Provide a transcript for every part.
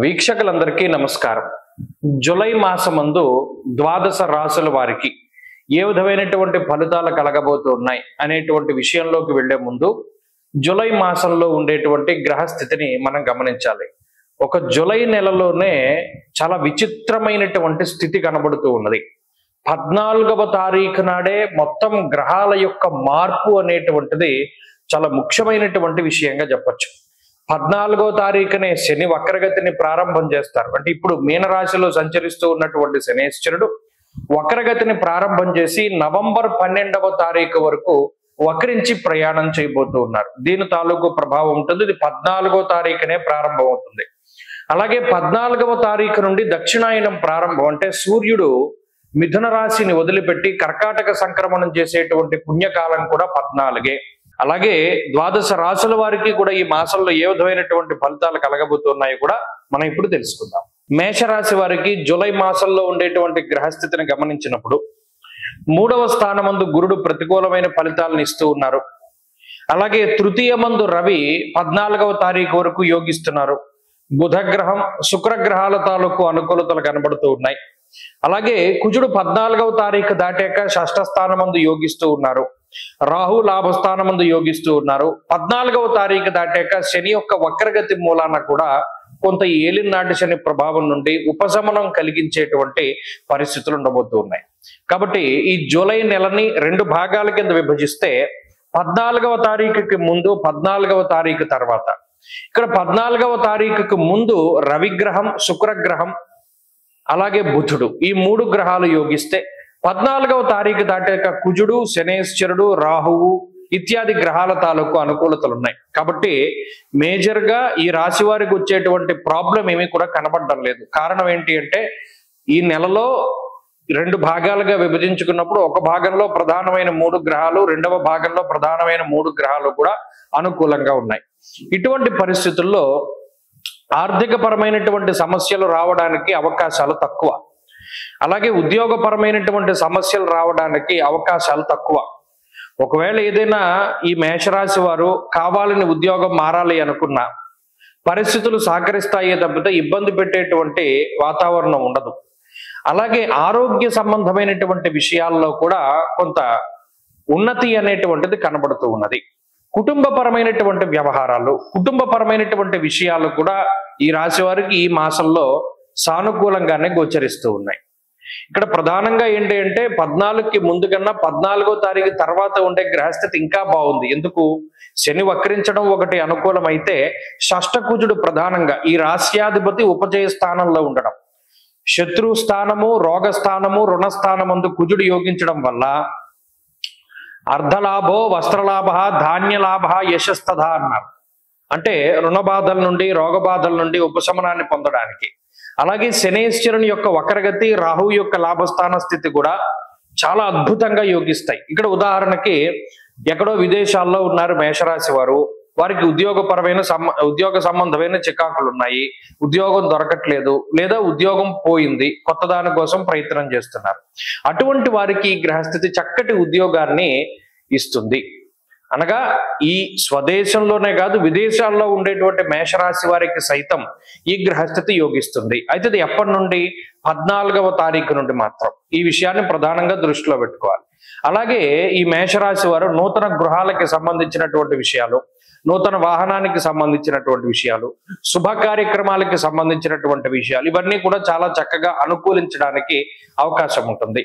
వీక్షకులందరికీ నమస్కారం. జూలై మాసమందు ద్వాదశ రాశుల వారికి ఏ విధమైనటువంటి ఫలితాలు కలగబోతున్నాయి అనేటువంటి విషయంలోకి వెళ్లే ముందు జూలై మాసంలో ఉండేటువంటి గ్రహ స్థితిని మనం గమనించాలి. ఒక జూలై నెలలోనే చాలా విచిత్రమైనటువంటి స్థితి కనబడుతూ ఉన్నది. 14వ తారీఖు నాడే మొత్తం గ్రహాల యొక్క మార్పు అనేటువంటిది చాలా ముఖ్యమైనటువంటి విషయంగా చెప్పొచ్చు. 14వ తారీఖునే శని వక్రగతిని ప్రారంభం చేస్తారు. అంటే ఇప్పుడు మీనరాశిలో సంచరిస్తూ ఉన్నటువంటి శనేశ్వరుడు వక్రగతిని ప్రారంభం చేసి నవంబర్ 12వ తారీఖు వరకు వక్రించి ప్రయాణం చేయబోతూ ఉన్నారు. దీని తాలూకు ప్రభావం ఉంటుంది. ఇది 14వ తారీఖునే ప్రారంభం అవుతుంది. అలాగే 14వ తారీఖు నుండి దక్షిణాయనం ప్రారంభం. అంటే సూర్యుడు మిథున రాశిని వదిలిపెట్టి కర్కాటక సంక్రమణం చేసేటువంటి పుణ్యకాలం కూడా 14. అలాగే ద్వాదశ రాశుల వారికి కూడా ఈ మాసంలో ఏ విధమైనటువంటి ఫలితాలు కలగబోతున్నాయో కూడా మనం ఇప్పుడు తెలుసుకుందాం. మేషరాశి వారికి జూలై మాసంలో ఉండేటువంటి గ్రహస్థితిని గమనించినప్పుడు 3వ స్థానమందు గురుడు ప్రతికూలమైన ఫలితాలను ఇస్తూ ఉన్నారు. అలాగే తృతీయమందు రవి 14వ తారీఖు వరకు యోగిస్తున్నారు. బుధగ్రహం శుక్రగ్రహాల తాలూకు అనుకూలతలు కనబడుతూ ఉన్నాయి. అలాగే కుజుడు 14వ తారీఖు దాటాక షష్ఠ స్థానమందు యోగిస్తూ ఉన్నారు. రాహు లాభస్థానమందు యోగిస్తూ ఉన్నారు. 14వ తారీఖు దాటాక శని యొక్క వక్రగతి మూలాన కూడా కొంత ఏలినాటి శని ప్రభావం నుండి ఉపశమనం కలిగించేటువంటి పరిస్థితులు ఉండబోతూ ఉన్నాయి. కాబట్టి ఈ జూలై నెలని 2 భాగాల కింద విభజిస్తే 14వ తారీఖుకి ముందు 14వ తారీఖు తర్వాత, ఇక్కడ 14వ తారీఖుకు ముందు రవిగ్రహం శుక్రగ్రహం అలాగే బుధుడు ఈ 3 గ్రహాలు యోగిస్తే 14వ తారీఖు దాటాక కుజుడు శనేశ్వరుడు రాహువు ఇత్యాది గ్రహాల తాలూకు అనుకూలతలు ఉన్నాయి. కాబట్టి మేజర్ గా ఈ రాశి వారికి వచ్చేటువంటి ప్రాబ్లం ఏమీ కూడా కనబడడం లేదు. కారణం ఏంటి అంటే ఈ నెలలో 2 భాగాలుగా విభజించుకున్నప్పుడు ఒక భాగంలో ప్రధానమైన 3 గ్రహాలు, రెండవ భాగంలో ప్రధానమైన 3 గ్రహాలు కూడా అనుకూలంగా ఉన్నాయి. ఇటువంటి పరిస్థితుల్లో ఆర్థిక పరమైనటువంటి సమస్యలు రావడానికి అవకాశాలు తక్కువ. అలాగే ఉద్యోగపరమైనటువంటి సమస్యలు రావడానికి అవకాశాలు తక్కువ. ఒకవేళ ఏదైనా ఈ మేషరాశి వారు కావాలని ఉద్యోగం మారాలి అనుకున్నా పరిస్థితులు సహకరిస్తాయే తప్పితే ఇబ్బంది పెట్టేటువంటి వాతావరణం ఉండదు. అలాగే ఆరోగ్య సంబంధమైనటువంటి విషయాల్లో కూడా కొంత ఉన్నతి అనేటువంటిది కనబడుతూ ఉన్నది. కుటుంబపరమైనటువంటి వ్యవహారాలు కుటుంబపరమైనటువంటి విషయాలు కూడా ఈ రాశి వారికి ఈ మాసంలో సానుకూలంగానే గోచరిస్తూ ఉన్నాయి. ఇక్కడ ప్రధానంగా ఏంటి అంటే 14కి ముందు కన్నా 14వ తారీఖు తర్వాత ఉండే గ్రహస్థితి ఇంకా బాగుంది. ఎందుకు? శని వక్రించడం ఒకటి అనుకూలమైతే షష్ఠకుజుడు ప్రధానంగా ఈ రాశ్యాధిపతి ఉపజయ స్థానంలో ఉండడం, శత్రు స్థానము రోగస్థానము రుణస్థానమందు కుజుడు యోగించడం వల్ల అర్ధలాభో వస్త్రలాభ ధాన్యలాభ యశస్తథ అన్నారు. అంటే రుణబాధల నుండి రోగబాధల నుండి ఉపశమనాన్ని పొందడానికి. అలాగే శనేశ్వరుని యొక్క వక్రగతి రాహు యొక్క లాభస్థాన స్థితి కూడా చాలా అద్భుతంగా యోగిస్తాయి. ఇక్కడ ఉదాహరణకి ఎక్కడో విదేశాల్లో ఉన్నారు మేషరాశి వారు, వారికి ఉద్యోగ సంబంధమైన చికాకులు ఉన్నాయి, ఉద్యోగం దొరకట్లేదు లేదా ఉద్యోగం పోయింది, కొత్త దాని కోసం ప్రయత్నం చేస్తున్నారు. అటువంటి వారికి ఈ గ్రహస్థితి చక్కటి ఉద్యోగాన్ని ఇస్తుంది. అనగా ఈ స్వదేశంలోనే కాదు విదేశాల్లో ఉండేటువంటి మేషరాశి వారికి సైతం ఈ గ్రహస్థితి యోగిస్తుంది. అయితే ఇది ఎప్పటి నుండి? 14వ తారీఖు నుండి మాత్రం. ఈ విషయాన్ని ప్రధానంగా దృష్టిలో పెట్టుకోవాలి. అలాగే ఈ మేషరాశి వారు నూతన గృహాలకి సంబంధించినటువంటి విషయాలు, నూతన వాహనానికి సంబంధించినటువంటి విషయాలు, శుభ కార్యక్రమాలకి సంబంధించినటువంటి విషయాలు ఇవన్నీ కూడా చాలా చక్కగా అనుకూలించడానికి అవకాశం ఉంటుంది.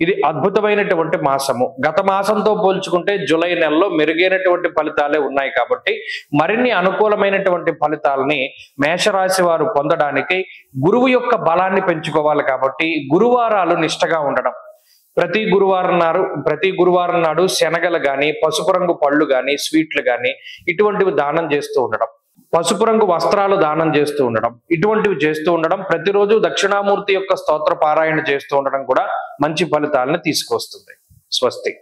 ఇది అద్భుతమైనటువంటి మాసము. గత మాసంతో పోల్చుకుంటే జూలై నెలలో మెరుగైనటువంటి ఫలితాలే ఉన్నాయి. కాబట్టి మరిన్ని అనుకూలమైనటువంటి ఫలితాలని మేషరాశి వారు పొందడానికి గురువు యొక్క బలాన్ని పెంచుకోవాలి. కాబట్టి గురువారాలు నిష్టగా ఉండడం, ప్రతి గురువారం నాడు శనగలు కానీ పసుపు రంగు పళ్ళు కానీ స్వీట్లు కానీ ఇటువంటివి దానం చేస్తూ ఉండడం, పసుపు రంగు వస్త్రాలు దానం చేస్తూ ఉండడం, ఇటువంటివి చేస్తూ ఉండడం, ప్రతిరోజు దక్షిణామూర్తి యొక్క స్తోత్ర పారాయణ చేస్తూ ఉండడం కూడా మంచి ఫలితాలను తీసుకొస్తుంది. స్వస్తి.